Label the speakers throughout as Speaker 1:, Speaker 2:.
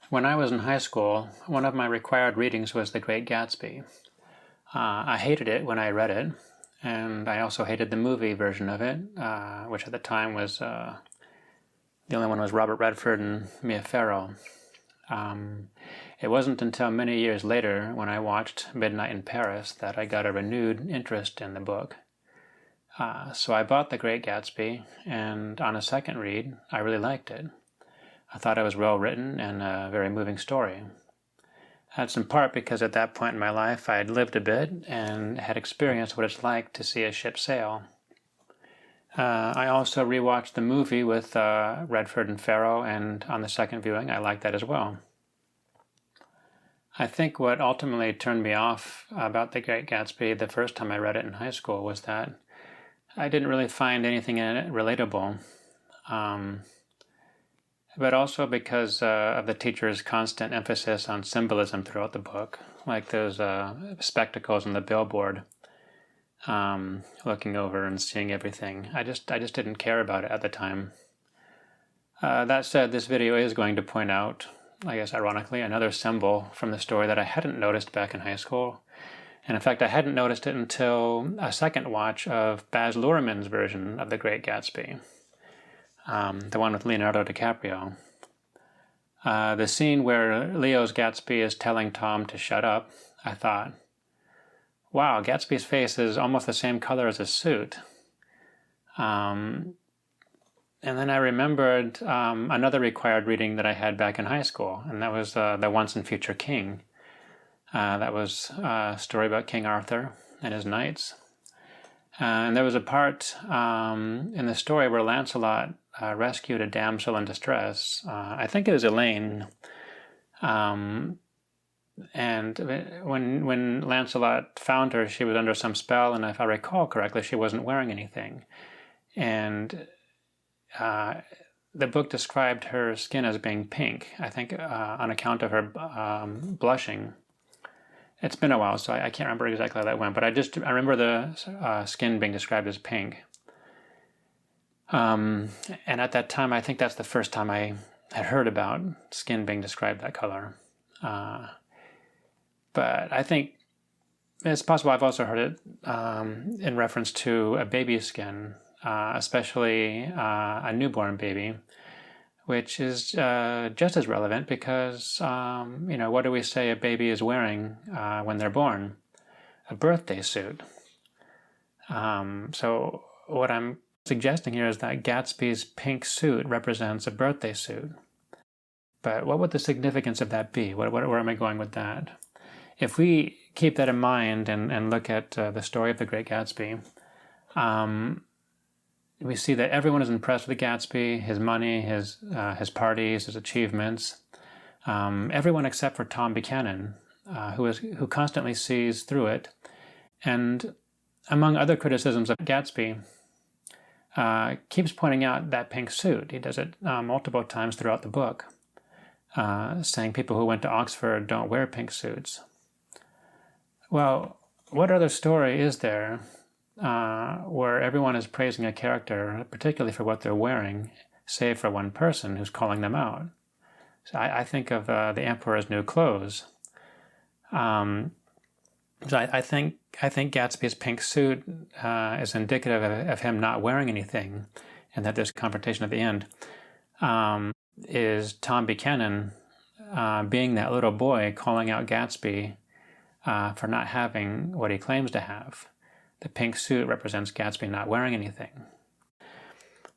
Speaker 1: When I was in high school, one of my required readings was The Great Gatsby. I hated it when I read it, and I also hated the movie version of it, which at the time was, the only one was Robert Redford and Mia Farrow. It wasn't until many years later, when I watched Midnight in Paris, that I got a renewed interest in the book. So I bought The Great Gatsby, and on a second read, I really liked it. I thought it was well written and a very moving story. That's in part because at that point in my life I had lived a bit and had experienced what it's like to see a ship sail. I also rewatched the movie with Redford and Farrow, and on the second viewing I liked that as well. I think what ultimately turned me off about The Great Gatsby the first time I read it in high school was that I didn't really find anything in it relatable. But also because of the teacher's constant emphasis on symbolism throughout the book, like those spectacles on the billboard, looking over and seeing everything. I just didn't care about it at the time. That said, this video is going to point out, I guess ironically, another symbol from the story that I hadn't noticed back in high school. And in fact, I hadn't noticed it until a second watch of Baz Luhrmann's version of The Great Gatsby. The one with Leonardo DiCaprio. The scene where Leo's Gatsby is telling Tom to shut up, I thought, wow, Gatsby's face is almost the same color as his suit. And then I remembered another required reading that I had back in high school, and that was The Once and Future King. That was a story about King Arthur and his knights. And there was a part in the story where Lancelot rescued a damsel in distress. I think it was Elaine. And when Lancelot found her, she was under some spell, and if I recall correctly, she wasn't wearing anything. And the book described her skin as being pink, I think on account of her blushing. It's been a while, so I can't remember exactly how that went, but I remember the skin being described as pink. And at that time, I think that's the first time I had heard about skin being described that color. But I think it's possible I've also heard it in reference to a baby's skin, especially a newborn baby, which is just as relevant because, what do we say a baby is wearing when they're born? A birthday suit. So what I'm suggesting here is that Gatsby's pink suit represents a birthday suit. But what would the significance of that be? Where am I going with that? If we keep that in mind and look at the story of The Great Gatsby, we see that everyone is impressed with Gatsby, his money, his parties, his achievements. Everyone except for Tom Buchanan, who constantly sees through it. And among other criticisms of Gatsby, keeps pointing out that pink suit. He does it multiple times throughout the book, saying people who went to Oxford don't wear pink suits. Well, what other story is there where everyone is praising a character, particularly for what they're wearing, save for one person who's calling them out? So I think of The Emperor's New Clothes. So I think Gatsby's pink suit is indicative of him not wearing anything, and that this confrontation at the end is Tom Buchanan being that little boy calling out Gatsby for not having what he claims to have. The pink suit represents Gatsby not wearing anything.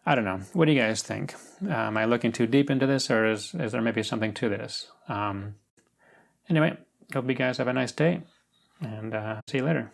Speaker 1: I don't know. What do you guys think? Am I looking too deep into this, or is there maybe something to this? Anyway, hope you guys have a nice day, and see you later.